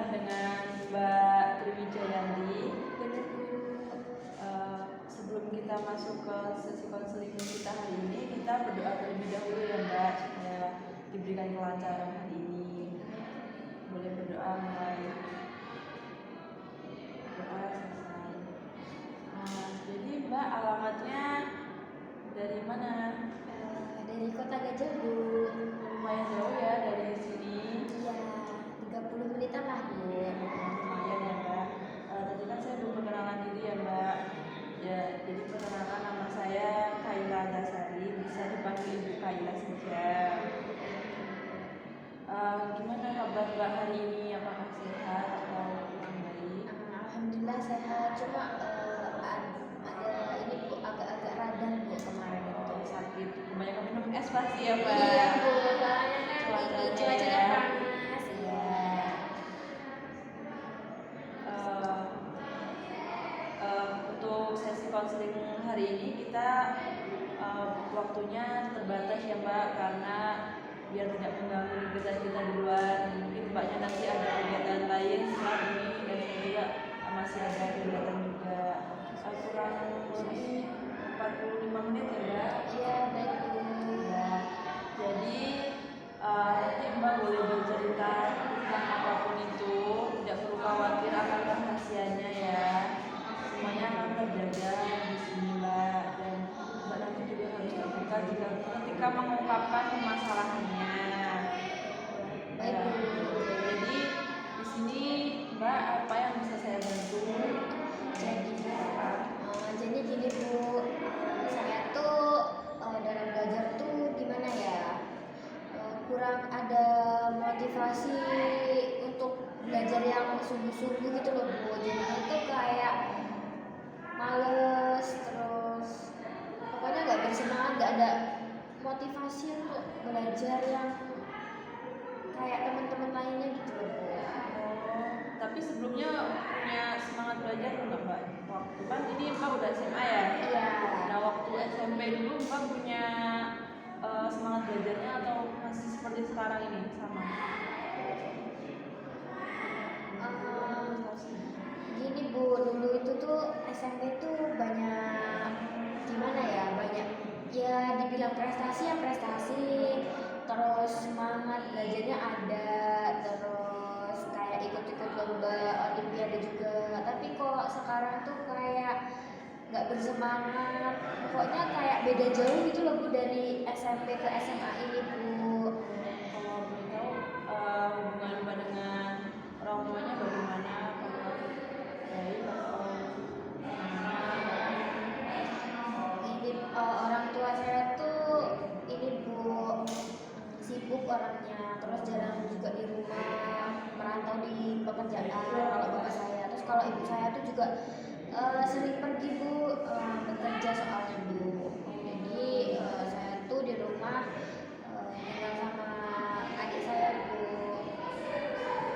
dengan Mbak Triwijayanti. Sebelum kita masuk ke sesi konseling kita hari ini, kita berdoa terlebih dahulu ya Mbak, supaya diberikan kelancaran hari ini. Boleh berdoa mulai. Doa selesai. Jadi Mbak alamatnya dari mana? Dari Kota Gajah, Bu. Lumayan jauh ya dari sini. Iya, 30 menitan lah, Bu. Lumayan ya Mbak. Tadi kan saya belum perkenalan diri ya Mbak. Ya, jadi perkenalkan nama saya Kaila Dasari, bisa dipanggil Ibu Kaila saja. Gimana kabar Mbak hari ini? Apakah sehat atau kurang baik? Alhamdulillah sehat, cuma ada ini Bu, agak-agak radang Bu kemarin itu. Sakit, kebanyakan minum es pasti ya Mbak. Iya Bu, soalnya kan ini cuacanya panas. Iya. Untuk sesi konseling hari ini kita waktunya terbatas ya Mbak, karena biar tidak mengganggu kegiatan kita di luar. Mungkin Mbaknya nanti ada kegiatan lain setelah ini, dan saya juga masih ada kegiatan juga. Kurang lebih 45 menit ya Mbak. Iya, baik Bu. Ya, jadi nanti Mbak boleh bercerita tentang apapun itu, tidak perlu khawatir akan rahasianya ya. Semuanya akan terjaga di sini Mbak, dan Mbak nanti juga harus terbuka juga ketika mengungkapkan permasalahannya. Baik Ya, Bu. jadi di sini Mbak apa yang bisa saya bantu? Jadi gini Bu, saya tuh dalam belajar tuh gimana ya, kurang ada motivasi untuk belajar yang sungguh-sungguh gitu loh Bu. Jadi itu kayak males, terus pokoknya nggak bersemangat, nggak ada motivasi untuk belajar yang kayak teman-teman lainnya gitu loh Bu. Tapi sebelumnya punya semangat belajar enggak Mbak? Waktu kan ini Mbak udah SMA ya? Iya. Nah waktu SMP dulu Mbak punya semangat belajarnya atau masih seperti sekarang ini sama? Gini Bu, dulu itu tuh SMP tuh banyak gimana ya, banyak ya dibilang prestasi ya prestasi, terus semangat belajarnya ada, terus kayak ikut-ikut lomba olimpiade juga. Tapi kok sekarang tuh kayak nggak bersemangat, pokoknya kayak beda jauh gitu loh Bu dari SMP ke SMA ini Bu. Kalau boleh tahu hubungan Mbak dengan orang tuanya bagaimana? Apakah baik atau gimana? Ini orang tua saya tuh ini Bu, sibuk orangnya, terus jarang juga di rumah, merantau di pekerjaan kalau bapak saya. Terus kalau ibu saya tuh juga sering pergi Bu, bekerja soalnya Bu. Jadi saya tuh di rumah tinggal sama adik saya Bu.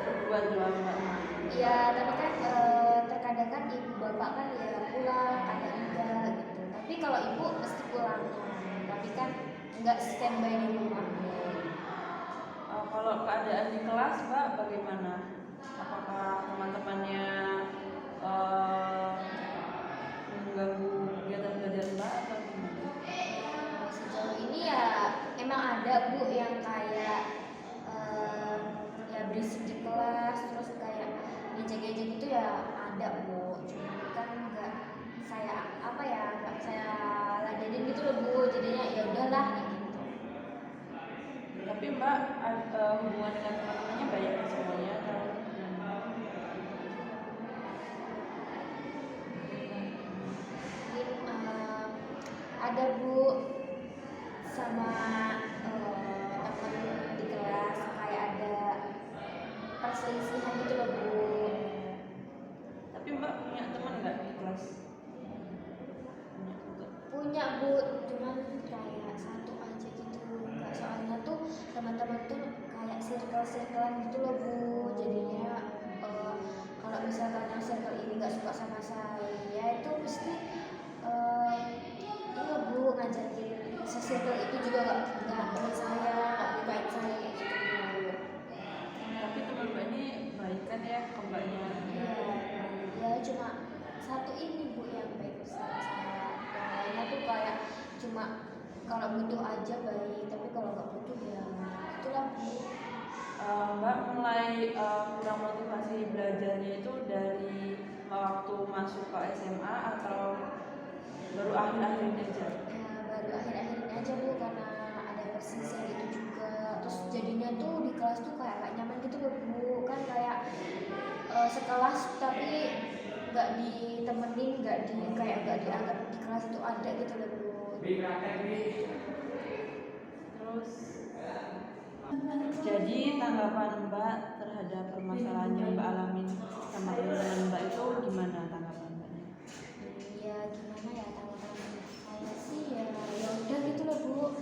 Berdua doang Mbak? Iya, tapi kan terkadang kan ibu bapak kan ya pulang, kadang enggak gitu. Tapi kalau ibu mesti pulang, tapi kan enggak standby di rumah. Kalau keadaan di kelas Mbak bagaimana? Apakah teman-temannya mengganggu kegiatan belajar Mbak atau gimana? Sejauh ini ya emang ada Bu yang kayak ya berisik di kelas, terus kayak ngejek-ngejek gitu ya ada Bu. Cuma kan enggak saya enggak saya ladenin gitu loh Bu. Jadinya ya udahlah gitu. Tapi Mbak hubungan dengan teman-temannya baik semuanya atau ada Bu sama teman di kelas kayak ada perselisihan gitu loh Bu. tapi Mbak punya teman nggak di kelas? Punya juga. Punya Bu, cuman kayak satu aja gitu. Enggak, soalnya tuh teman-teman tuh kayak circle-circlean gitu loh Bu. Jadinya kalau misalkan yang circle ini nggak suka sama saya itu mesti iya Bu ngajakin se-circle itu juga nggak teman saya, nggak nyukain saya kayak gitu Bu. Tapi teman Mbak ini baik kan ya? cuma kalau butuh aja baik, tapi kalau nggak butuh ya itulah Bu. Mbak mulai kurang motivasi belajarnya itu dari waktu masuk ke SMA atau baru akhir-akhir ini aja? Ya baru akhir-akhir ini aja Bu, karena ada perselisihan itu juga, terus jadinya tuh di kelas tuh kayak gak nyaman gitu loh Bu, kan kayak sekelas tapi nggak ditemenin, kayak nggak dianggap di kelas itu ada gitu loh Bu. Terus jadi tanggapan Mbak terhadap permasalahan yang Mbak alamin sama teman-teman Mbak itu gimana tanggapan Mbaknya? Ya gimana ya, tanggapan saya sih ya udah gitu loh Bu,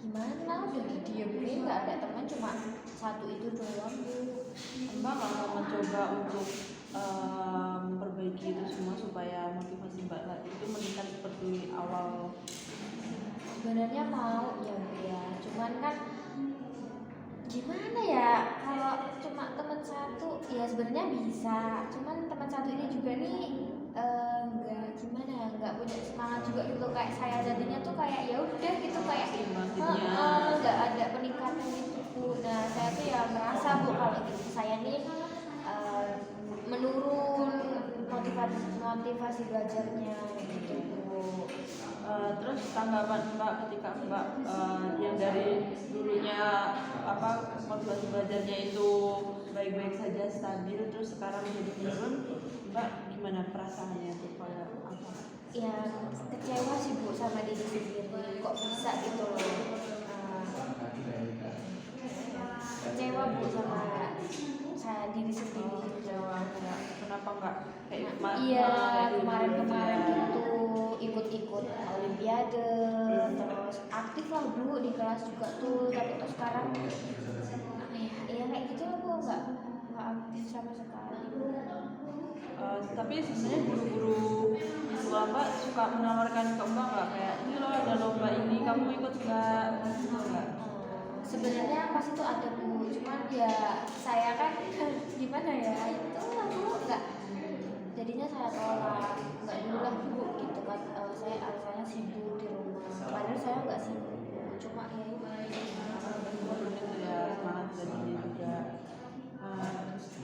gimana udah didiemin, nggak ada teman, cuma satu itu doang Bu. Mbak nggak mau mencoba untuk memperbaiki itu semua supaya motivasi Mbak lagi itu meningkat seperti awal? Sebenarnya mau ya Bu ya, cuman kan gimana ya, kalau cuma teman satu ya sebenarnya bisa, cuman teman satu ini juga nih nggak gimana ya, nggak punya semangat juga gitu, kayak saya jadinya tuh kayak ya udah gitu, kayak nggak ada peningkatan gitu Bu. Nah saya tuh ya merasa Bu kalau gitu saya nih menurun motivasi belajarnya gitu Bu. Terus tanggapan Mbak ketika Mbak yang dari dulunya motivasi belajarnya itu baik-baik saja stabil, terus sekarang jadi menurun, Mbak gimana perasaannya tuh pada apa? Ya kecewa sih Bu sama diri sendiri, kok bisa gitu loh. Kecewa Bu sama saya diri sendiri. Kecewa kayak kenapa nggak kayak Iya, kayak kemarin-kemarin gitu ikut-ikut olimpiade, terus aktif lah Bu di kelas juga tuh, tapi terus sekarang ya kayak gitu lah Bu, nggak aktif sama sekali Bu. Tapi sebenarnya guru-guru di sekolah Mbak suka menawarkan ke Mbak nggak kayak ini loh ada lomba ini kamu ikut nggak gitu nggak? Sebenarnya pas itu ada Bu, cuman ya saya kan gimana ya, itu lah Bu, nggak, jadinya saya tolak, nggak dulu lah Bu gitu kan. Saya alasannya sibuk di rumah, padahal saya nggak sibuk Bu, cuma ya Itu ya semangat belajarnya juga.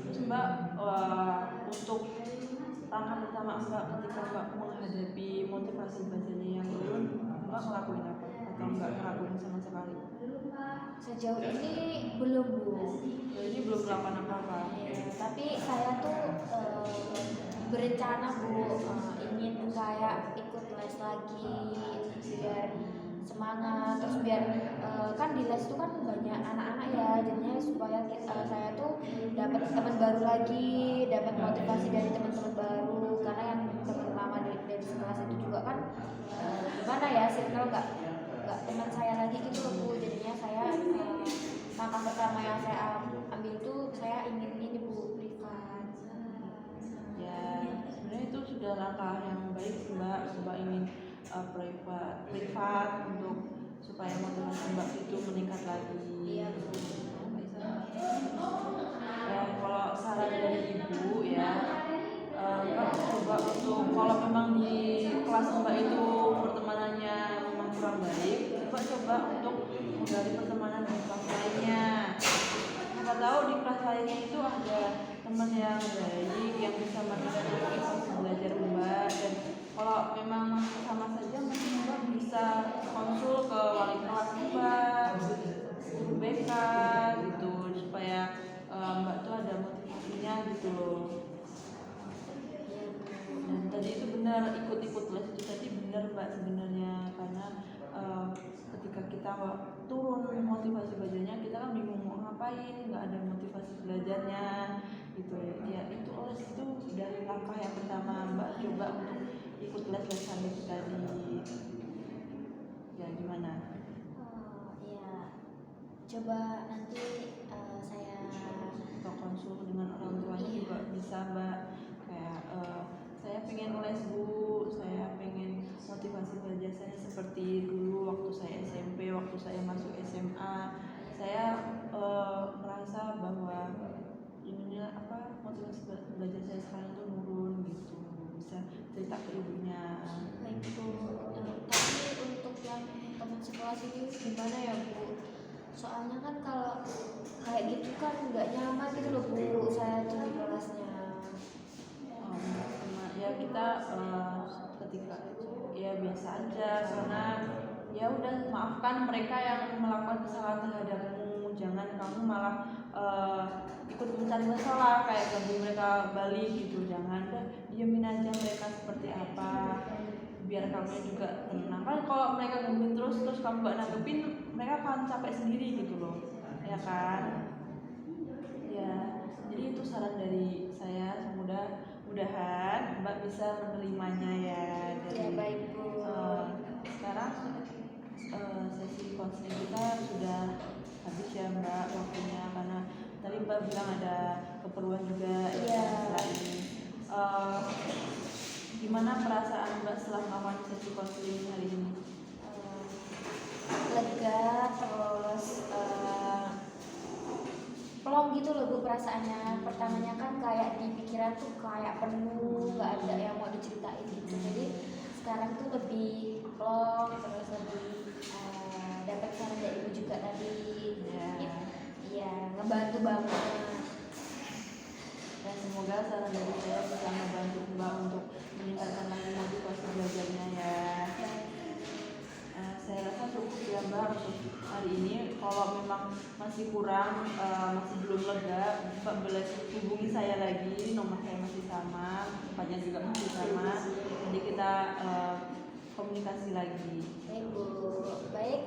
Terus Mbak untuk langkah pertama Mbak ketika Mbak menghadapi motivasi belajarnya yang turun, Mbak ngelakuin apa? Atau Mbak ngelakuin sama sekali? sejauh ini belum Bu. Jadi belum melakukan apa-apa. Tapi saya tuh berencana Bu, ingin kayak ikut les lagi biar semangat, terus biar kan di les itu kan banyak anak-anak ya, jadinya supaya saya tuh dapat teman baru lagi, dapat motivasi dari teman-teman baru, karena yang teman lama dari sekelas itu juga kan gimana ya, circle nggak teman saya lagi gitu loh Bu. Jadinya saya langkah pertama yang saya ambil tuh saya ingin ini Bu, privat. Ya sebenarnya itu sudah langkah yang baik sih Mbak. Mbak ingin privat untuk supaya motivasi Mbak itu meningkat lagi. Iya. Ya kalau saran dari ibu ya, Mbak coba untuk kalau memang di kelas Mbak itu pertemanannya memang kurang baik, coba untuk menggali pertemanan di kelas lainnya. Siapa tahu di kelas lainnya itu ada teman yang baik yang bisa motivasi belajar Mbak, dan kalau memang sama saja mungkin Mbak bisa konsul ke wali kelas Mbak, guru BK gitu, supaya Mbak tuh ada motivasinya gitu loh. Dan tadi itu benar, ikut-ikut les itu tadi benar Mbak sebenarnya, karena ketika kita turun motivasi belajarnya kita kan bingung mau ngapain, nggak ada motivasi belajarnya gitu ya. Itu les itu sudah langkah yang pertama Mbak coba untuk ikut les-lesan itu tadi. Ya gimana? Ya coba nanti saya Atau konsul dengan orang tuanya juga bisa Mbak, kayak saya pengen les Bu, saya pengen motivasi belajar saya seperti dulu waktu saya SMP, waktu saya masuk SMA, saya merasa bahwa ininya motivasi belajar saya sekarang itu nurun gitu, bisa cerita ke ibunya. baik Bu. Tapi untuk gimana ya Bu, soalnya kan kalau kayak gitu kan nggak nyaman gitu loh Bu, saya tuh di kelasnya. Ya kita ketika ya biasa aja, karena ya udah maafkan mereka yang melakukan kesalahan terhadapmu, jangan kamu malah ikut mencari masalah kayak ganggu mereka balik gitu. Jangan, udah diemin aja mereka seperti apa, biar kamu juga tenang. Kan kalau mereka gangguin terus kamu gak nanggepin, mereka akan capek sendiri gitu loh, ya kan. Ya, jadi itu saran dari saya. Mudah-mudahan Mbak bisa menerimanya ya. Ya baik Bu. Sekarang sesi konseling kita sudah habis ya Mbak waktunya, karena tadi Mbak bilang ada keperluan juga Iya. lain. Gimana perasaan Mbak setelah melakukan sesi konseling hari ini? Lega, terus plong gitu loh Bu perasaannya. Pertamanya kan kayak di pikiran tuh kayak penuh, nggak ada yang mau diceritain gitu. Jadi sekarang tuh lebih plong, terus lebih dapat saran dari Ibu juga tadi. Iya, ngebantu banget. Dan semoga saran dari saya bisa membantu Mbak untuk meningkatkan lagi motivasi belajarnya ya. Saya rasa cukup ya Mbak untuk hari ini. Kalau memang masih kurang, masih belum lega, Mbak boleh hubungi saya lagi. Nomor saya masih sama, tempatnya juga masih sama. Jadi kita komunikasi lagi. Baik Bu, baik